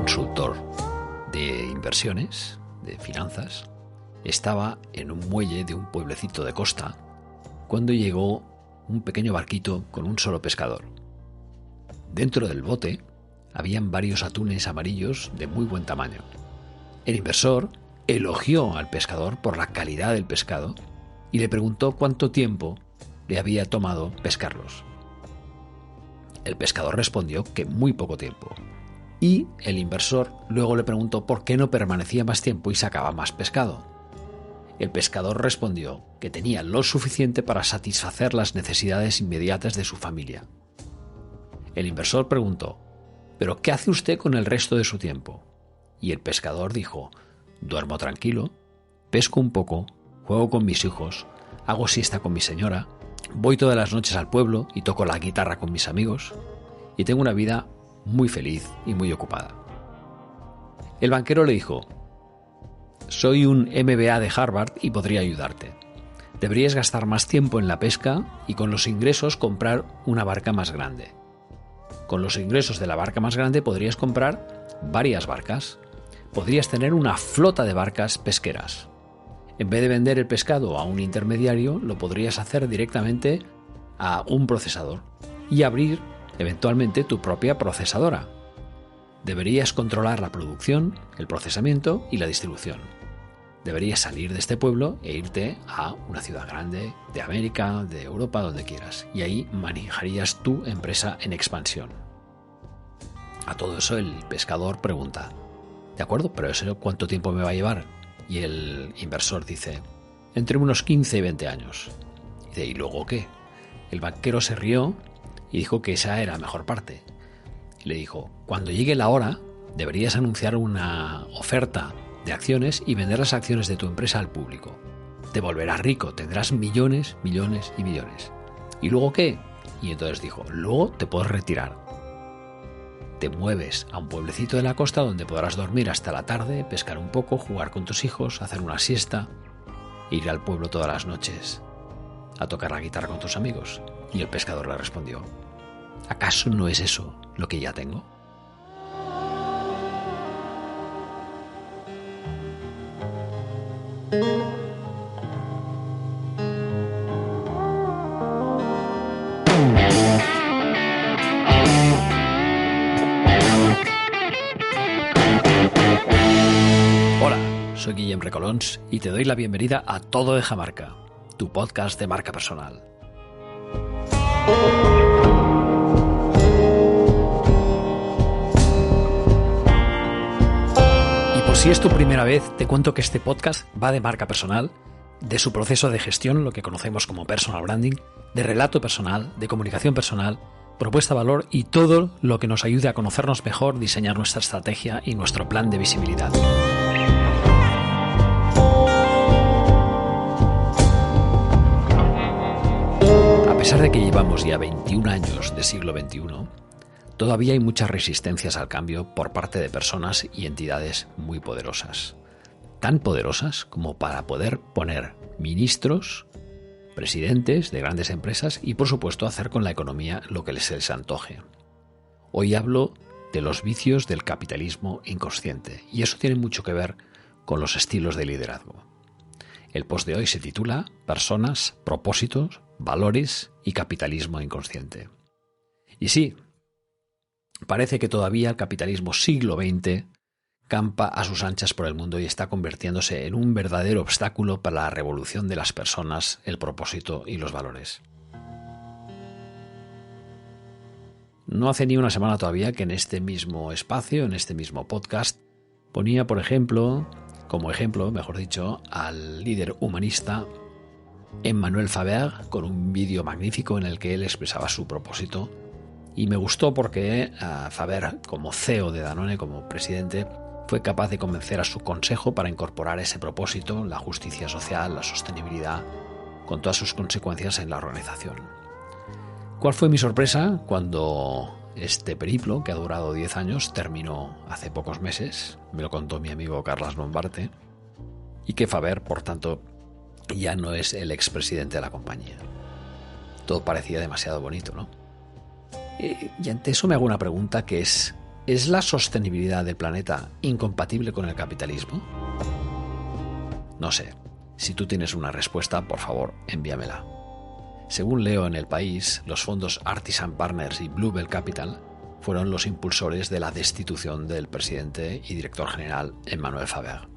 consultor de inversiones, de finanzas, estaba en un muelle de un pueblecito de costa cuando llegó un pequeño barquito con un solo pescador. Dentro del bote habían varios atunes amarillos de muy buen tamaño. El inversor elogió al pescador por la calidad del pescado y le preguntó cuánto tiempo le había tomado pescarlos. El pescador respondió que muy poco tiempo. Y el inversor luego le preguntó por qué no permanecía más tiempo y sacaba más pescado. El pescador respondió que tenía lo suficiente para satisfacer las necesidades inmediatas de su familia. El inversor preguntó: ¿pero qué hace usted con el resto de su tiempo? Y el pescador dijo: duermo tranquilo, pesco un poco, juego con mis hijos, hago siesta con mi señora, voy todas las noches al pueblo y toco la guitarra con mis amigos, y tengo una vida muy feliz y muy ocupada. El banquero le dijo: soy un MBA de Harvard y podría ayudarte. Deberías gastar más tiempo en la pesca y con los ingresos comprar una barca más grande. Con los ingresos de la barca más grande podrías comprar varias barcas. Podrías tener una flota de barcas pesqueras. En vez de vender el pescado a un intermediario, lo podrías hacer directamente a un procesador y abrir eventualmente tu propia procesadora. Deberías controlar la producción, el procesamiento y la distribución. Deberías salir de este pueblo e irte a una ciudad grande, de América, de Europa, donde quieras. Y ahí manejarías tu empresa en expansión. A todo eso el pescador pregunta: ¿de acuerdo? ¿Pero eso cuánto tiempo me va a llevar? Y el inversor dice: entre unos 15 y 20 años. Y dice: ¿y luego qué? El banquero se rió y dijo que esa era la mejor parte. Le dijo: cuando llegue la hora, deberías anunciar una oferta de acciones y vender las acciones de tu empresa al público. Te volverás rico, tendrás millones, millones y millones. ¿Y luego qué? Y entonces dijo: luego te puedes retirar. Te mueves a un pueblecito de la costa donde podrás dormir hasta la tarde, pescar un poco, jugar con tus hijos, hacer una siesta, ir al pueblo todas las noches a tocar la guitarra con tus amigos. Y el pescador le respondió: ¿acaso no es eso lo que ya tengo? Hola, soy Guillem Recolons y te doy la bienvenida a Todo Deja Marca, tu podcast de marca personal. Y por si es tu primera vez, te cuento que este podcast va de marca personal, de su proceso de gestión, lo que conocemos como personal branding, de relato personal, de comunicación personal, propuesta de valor y todo lo que nos ayude a conocernos mejor, diseñar nuestra estrategia y nuestro plan de visibilidad. A pesar de que llevamos ya 21 años de siglo XXI, todavía hay muchas resistencias al cambio por parte de personas y entidades muy poderosas. Tan poderosas como para poder poner ministros, presidentes de grandes empresas y, por supuesto, hacer con la economía lo que les antoje. Hoy hablo de los vicios del capitalismo inconsciente y eso tiene mucho que ver con los estilos de liderazgo. El post de hoy se titula Personas, propósitos, valores y capitalismo inconsciente. Y sí, parece que todavía el capitalismo siglo XX campa a sus anchas por el mundo y está convirtiéndose en un verdadero obstáculo para la revolución de las personas, el propósito y los valores. No hace ni una semana todavía que en este mismo espacio, en este mismo podcast, ponía, por ejemplo, como ejemplo, mejor dicho, al líder humanista Emmanuel Faber con un vídeo magnífico en el que él expresaba su propósito. Y me gustó porque Faber, como CEO de Danone, como presidente, fue capaz de convencer a su consejo para incorporar ese propósito, la justicia social, la sostenibilidad, con todas sus consecuencias en la organización. ¿Cuál fue mi sorpresa cuando este periplo, que ha durado 10 años, terminó hace pocos meses? Me lo contó mi amigo Carlas Lombarte. Y que Faber, por tanto, ya no es el expresidente de la compañía. Todo parecía demasiado bonito, ¿no? Y ante eso me hago una pregunta que es: ¿Es la sostenibilidad del planeta incompatible con el capitalismo? No sé. Si tú tienes una respuesta, por favor, envíamela. Según leo en El País, los fondos Artisan Partners y Bluebell Capital fueron los impulsores de la destitución del presidente y director general Emmanuel Faber.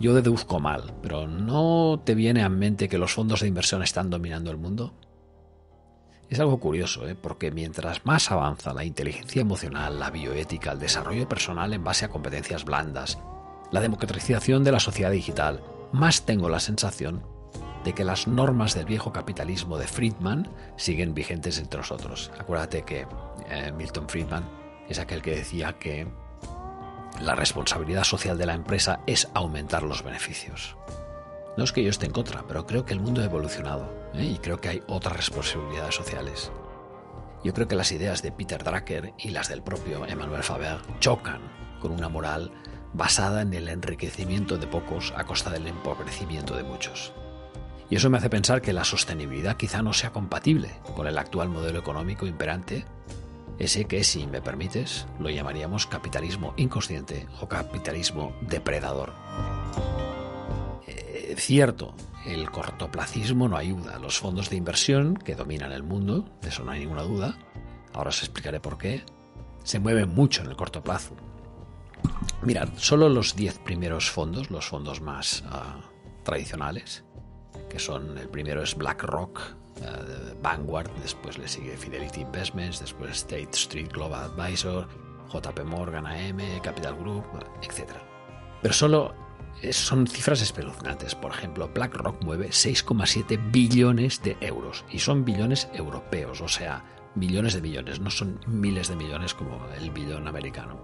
Yo deduzco mal, pero ¿no te viene a mente que los fondos de inversión están dominando el mundo? Es algo curioso, porque mientras más avanza la inteligencia emocional, la bioética, el desarrollo personal en base a competencias blandas, la democratización de la sociedad digital, más tengo la sensación de que las normas del viejo capitalismo de Friedman siguen vigentes entre nosotros. Acuérdate que Milton Friedman es aquel que decía que la responsabilidad social de la empresa es aumentar los beneficios. No es que yo esté en contra, pero creo que el mundo ha evolucionado, y creo que hay otras responsabilidades sociales. Yo creo que las ideas de Peter Drucker y las del propio Emmanuel Faber chocan con una moral basada en el enriquecimiento de pocos a costa del empobrecimiento de muchos. Y eso me hace pensar que la sostenibilidad quizá no sea compatible con el actual modelo económico imperante, ese que, si me permites, lo llamaríamos capitalismo inconsciente o capitalismo depredador. Cierto, el cortoplacismo no ayuda. Los fondos de inversión, que dominan el mundo, de eso no hay ninguna duda, ahora os explicaré por qué, se mueven mucho en el corto plazo. Mirad, solo los 10 primeros fondos, los fondos más tradicionales, que son, el primero es BlackRock, Vanguard, después le sigue Fidelity Investments, después State Street Global Advisor, JP Morgan AM, Capital Group, etc. Pero solo son cifras espeluznantes. Por ejemplo, BlackRock mueve 6,7 billones de euros y son billones europeos, o sea, millones de millones, no son miles de millones como el billón americano.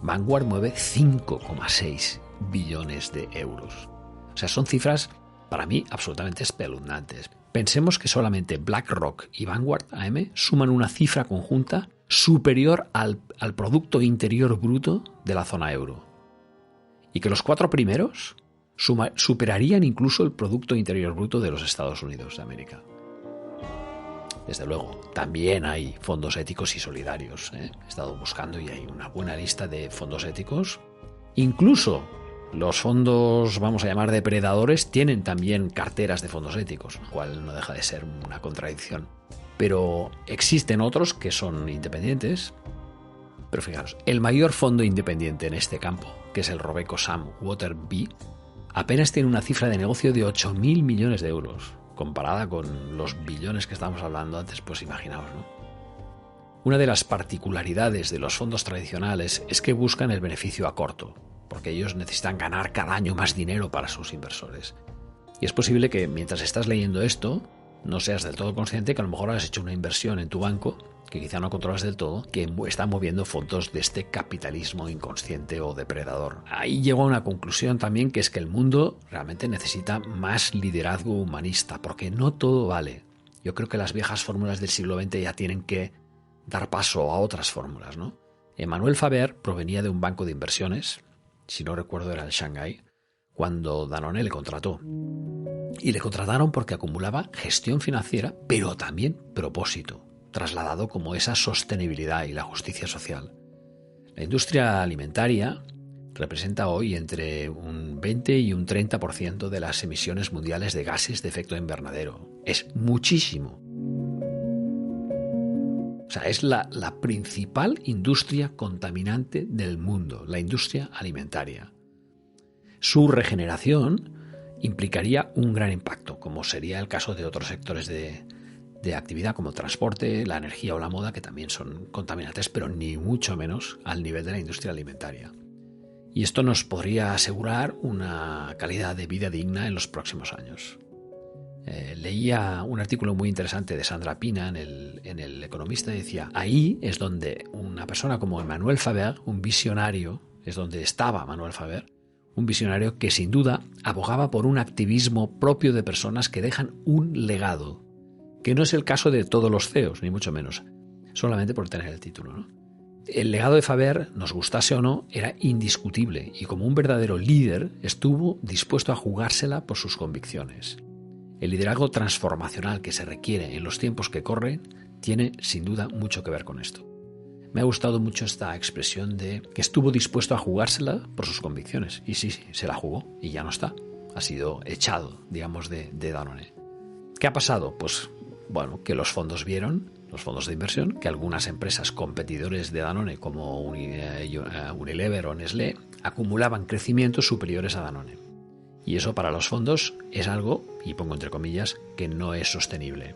Vanguard mueve 5,6 billones de euros. O sea, son cifras para mí absolutamente espeluznantes. Pensemos que solamente BlackRock y Vanguard AM suman una cifra conjunta superior al Producto Interior Bruto de la zona euro. Y que los 4 primeros superarían incluso el Producto Interior Bruto de los Estados Unidos de América. Desde luego, también hay fondos éticos y solidarios. He estado buscando y hay una buena lista de fondos éticos. Incluso los fondos, vamos a llamar depredadores, tienen también carteras de fondos éticos, lo cual no deja de ser una contradicción. Pero existen otros que son independientes. Pero fijaros, el mayor fondo independiente en este campo, que es el Robeco Sam Waterby, apenas tiene una cifra de negocio de 8.000 millones de euros. Comparada con los billones que estábamos hablando antes, pues imaginaos, ¿no? Una de las particularidades de los fondos tradicionales es que buscan el beneficio a corto, porque ellos necesitan ganar cada año más dinero para sus inversores. Y es posible que mientras estás leyendo esto, no seas del todo consciente que a lo mejor has hecho una inversión en tu banco, que quizá no controlas del todo, que está moviendo fondos de este capitalismo inconsciente o depredador. Ahí llego a una conclusión también, que es que el mundo realmente necesita más liderazgo humanista, porque no todo vale. Yo creo que las viejas fórmulas del siglo XX ya tienen que dar paso a otras fórmulas, ¿no? Emmanuel Faber provenía de un banco de inversiones, si no recuerdo era el Shanghai, cuando Danone le contrató. Y le contrataron porque acumulaba gestión financiera, pero también propósito, trasladado como esa sostenibilidad y la justicia social. La industria alimentaria representa hoy entre un 20 y un 30% de las emisiones mundiales de gases de efecto invernadero. Es muchísimo. O sea, es la principal industria contaminante del mundo, la industria alimentaria. Su regeneración implicaría un gran impacto, como sería el caso de otros sectores de actividad como el transporte, la energía o la moda, que también son contaminantes, pero ni mucho menos al nivel de la industria alimentaria. Y esto nos podría asegurar una calidad de vida digna en los próximos años. Leía un artículo muy interesante de Sandra Pina en el Economista y decía, ahí es donde una persona como Emmanuel Faber, un visionario, es donde estaba Emmanuel Faber, un visionario que sin duda abogaba por un activismo propio de personas que dejan un legado, que no es el caso de todos los CEOs, ni mucho menos, solamente por tener el título, ¿no? El legado de Faber, nos gustase o no, era indiscutible y como un verdadero líder estuvo dispuesto a jugársela por sus convicciones. El liderazgo transformacional que se requiere en los tiempos que corren tiene sin duda mucho que ver con esto. Me ha gustado mucho esta expresión de que estuvo dispuesto a jugársela por sus convicciones. Y sí, se la jugó y ya no está. Ha sido echado, digamos, de Danone. ¿Qué ha pasado? Pues, bueno, que los fondos vieron, los fondos de inversión, que algunas empresas competidores de Danone como Unilever o Nestlé acumulaban crecimientos superiores a Danone. Y eso para los fondos es algo, y pongo entre comillas, que no es sostenible.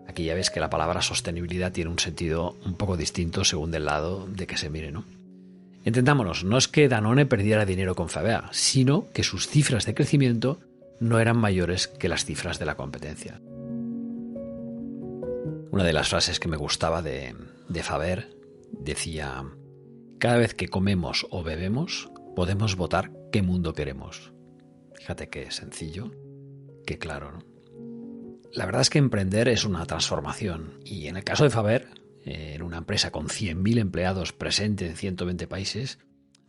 Aquí ya ves que la palabra sostenibilidad tiene un sentido un poco distinto según del lado de que se mire, ¿no? Entendámonos, no es que Danone perdiera dinero con Faber, sino que sus cifras de crecimiento no eran mayores que las cifras de la competencia. Una de las frases que me gustaba de Faber decía: cada vez que comemos o bebemos, podemos votar qué mundo queremos. Fíjate qué sencillo, qué claro, ¿no? La verdad es que emprender es una transformación y en el caso de Faber, en una empresa con 100.000 empleados presente en 120 países,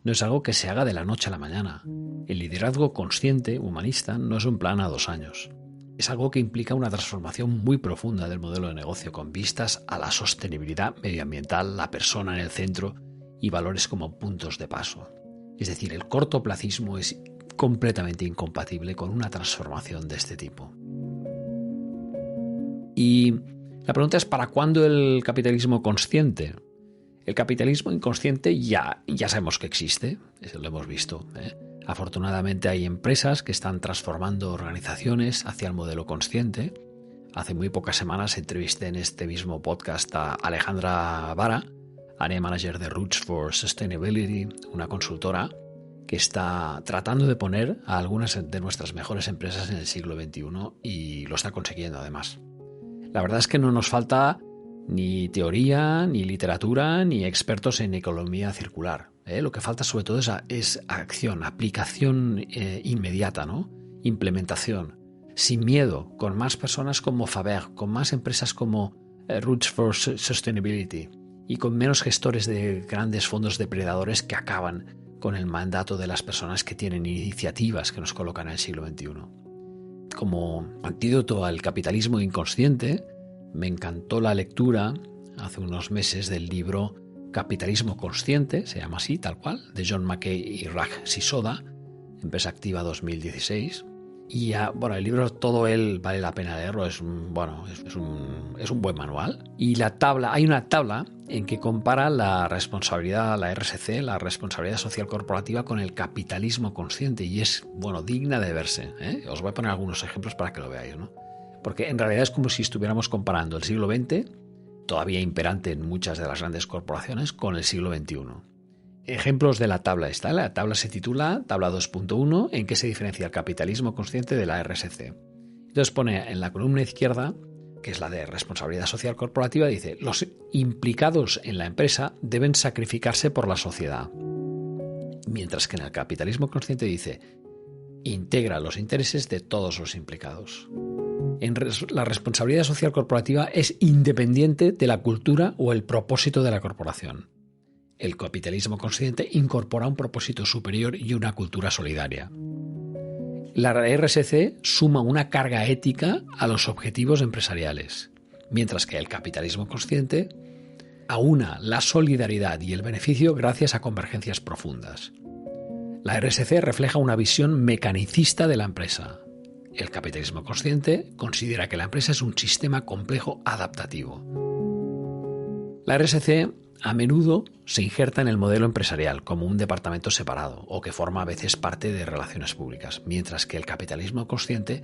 no es algo que se haga de la noche a la mañana. El liderazgo consciente, humanista, no es un plan a 2 años. Es algo que implica una transformación muy profunda del modelo de negocio con vistas a la sostenibilidad medioambiental, la persona en el centro y valores como puntos de paso. Es decir, el cortoplacismo es completamente incompatible con una transformación de este tipo. Y la pregunta es, ¿para cuándo el capitalismo consciente? El capitalismo inconsciente ya sabemos que existe, eso lo hemos visto, ¿eh? Afortunadamente hay empresas que están transformando organizaciones hacia el modelo consciente. Hace muy pocas semanas entrevisté en este mismo podcast a Alejandra Vara, Area Manager de Roots for Sustainability, una consultora que está tratando de poner a algunas de nuestras mejores empresas en el siglo XXI y lo está consiguiendo además. La verdad es que no nos falta ni teoría, ni literatura, ni expertos en economía circular. Lo que falta sobre todo es acción, aplicación inmediata, ¿no? Implementación, sin miedo, con más personas como Faber, con más empresas como Roots for Sustainability y con menos gestores de grandes fondos depredadores que acaban con el mandato de las personas que tienen iniciativas que nos colocan en el siglo XXI. Como antídoto al capitalismo inconsciente, me encantó la lectura hace unos meses del libro Capitalismo Consciente, se llama así, tal cual, de John Mackay y Raj Sisoda, Empresa Activa 2016. Y el libro todo él vale la pena leerlo, es un buen manual. Y hay una tabla en que compara la responsabilidad, la RSC, la responsabilidad social corporativa, con el capitalismo consciente y es, digna de verse, ¿eh? Os voy a poner algunos ejemplos para que lo veáis, ¿no? Porque en realidad es como si estuviéramos comparando el siglo XX, todavía imperante en muchas de las grandes corporaciones, con el siglo XXI. Ejemplos de la tabla está. La tabla se titula Tabla 2.1, en que se diferencia el capitalismo consciente de la RSC. Entonces pone en la columna izquierda, que es la de responsabilidad social corporativa, dice: los implicados en la empresa deben sacrificarse por la sociedad. Mientras que en el capitalismo consciente dice: integra los intereses de todos los implicados. La responsabilidad social corporativa es independiente de la cultura o el propósito de la corporación. El capitalismo consciente incorpora un propósito superior y una cultura solidaria. La RSC suma una carga ética a los objetivos empresariales, mientras que el capitalismo consciente aúna la solidaridad y el beneficio gracias a convergencias profundas. La RSC refleja una visión mecanicista de la empresa. El capitalismo consciente considera que la empresa es un sistema complejo adaptativo. La RSC a menudo se injerta en el modelo empresarial como un departamento separado o que forma a veces parte de relaciones públicas, mientras que el capitalismo consciente,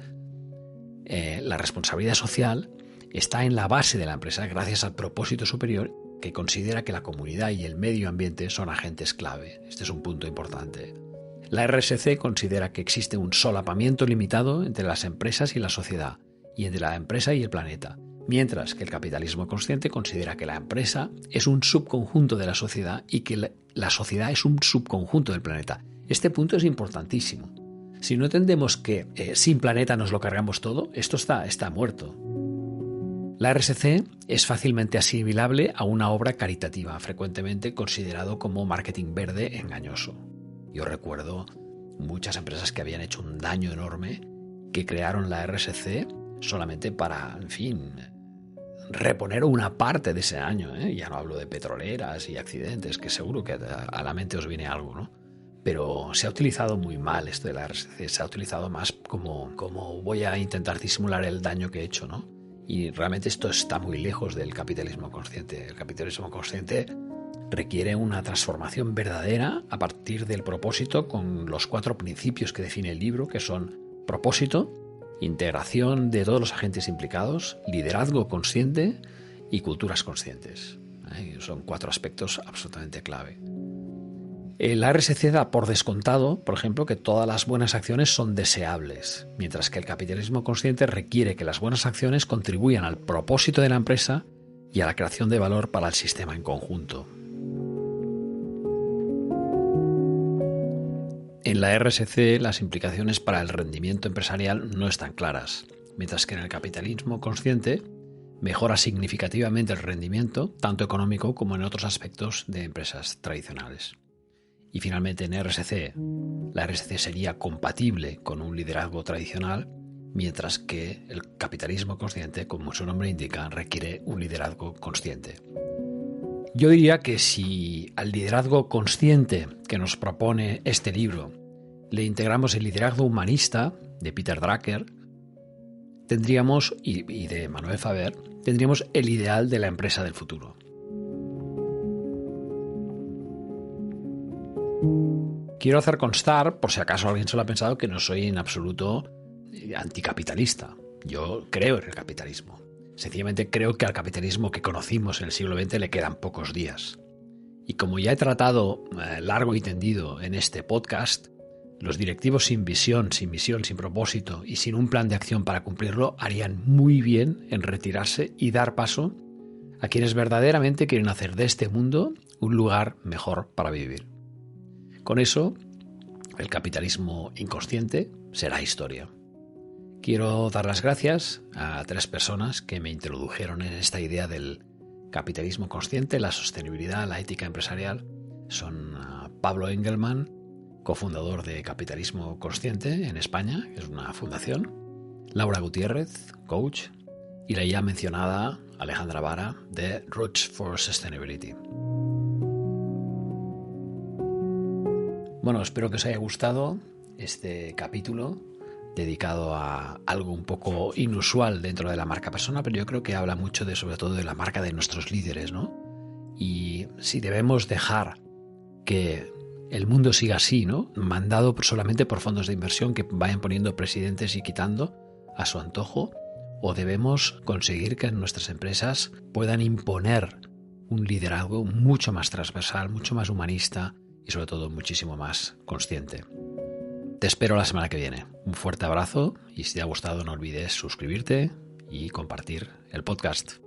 la responsabilidad social, está en la base de la empresa gracias al propósito superior que considera que la comunidad y el medio ambiente son agentes clave. Este es un punto importante. La RSC considera que existe un solapamiento limitado entre las empresas y la sociedad, y entre la empresa y el planeta, mientras que el capitalismo consciente considera que la empresa es un subconjunto de la sociedad y que la sociedad es un subconjunto del planeta. Este punto es importantísimo. Si no entendemos que sin planeta nos lo cargamos todo, esto está muerto. La RSC es fácilmente asimilable a una obra caritativa, frecuentemente considerado como marketing verde engañoso. Yo recuerdo muchas empresas que habían hecho un daño enorme, que crearon la RSC solamente para, reponer una parte de ese daño, ¿eh? Ya no hablo de petroleras y accidentes, que seguro que a la mente os viene algo, ¿no? Pero se ha utilizado muy mal esto de la RSC, se ha utilizado más como voy a intentar disimular el daño que he hecho, ¿no? Y realmente esto está muy lejos del capitalismo consciente. El capitalismo consciente requiere una transformación verdadera a partir del propósito, con los 4 principios que define el libro, que son propósito, integración de todos los agentes implicados, liderazgo consciente y culturas conscientes. Son 4 aspectos absolutamente clave. La RSC da por descontado, por ejemplo, que todas las buenas acciones son deseables, mientras que el capitalismo consciente requiere que las buenas acciones contribuyan al propósito de la empresa y a la creación de valor para el sistema en conjunto. En la RSC las implicaciones para el rendimiento empresarial no están claras, mientras que en el capitalismo consciente mejora significativamente el rendimiento, tanto económico como en otros aspectos de empresas tradicionales. Y finalmente en RSC, la RSC sería compatible con un liderazgo tradicional, mientras que el capitalismo consciente, como su nombre indica, requiere un liderazgo consciente. Yo diría que si al liderazgo consciente que nos propone este libro le integramos el liderazgo humanista de Peter Drucker, tendríamos, y de Manuel Faber, tendríamos el ideal de la empresa del futuro. Quiero hacer constar, por si acaso alguien se lo ha pensado, que no soy en absoluto anticapitalista. Yo creo en el capitalismo. Sencillamente creo que al capitalismo que conocimos en el siglo XX le quedan pocos días. Y como ya he tratado largo y tendido en este podcast, los directivos sin visión, sin misión, sin propósito y sin un plan de acción para cumplirlo harían muy bien en retirarse y dar paso a quienes verdaderamente quieren hacer de este mundo un lugar mejor para vivir. Con eso, el capitalismo inconsciente será historia. Quiero dar las gracias a 3 personas que me introdujeron en esta idea del capitalismo consciente, la sostenibilidad, la ética empresarial. Son Pablo Engelman, cofundador de Capitalismo Consciente en España, que es una fundación, Laura Gutiérrez, coach, y la ya mencionada Alejandra Vara, de Roots for Sustainability. Bueno, espero que os haya gustado este capítulo dedicado a algo un poco inusual dentro de la marca persona, pero yo creo que habla mucho sobre todo de la marca de nuestros líderes, ¿no? Y si debemos dejar que el mundo siga así, ¿no? Mandado solamente por fondos de inversión que vayan poniendo presidentes y quitando a su antojo, o debemos conseguir que nuestras empresas puedan imponer un liderazgo mucho más transversal, mucho más humanista y sobre todo muchísimo más consciente. Te espero la semana que viene. Un fuerte abrazo y si te ha gustado no olvides suscribirte y compartir el podcast.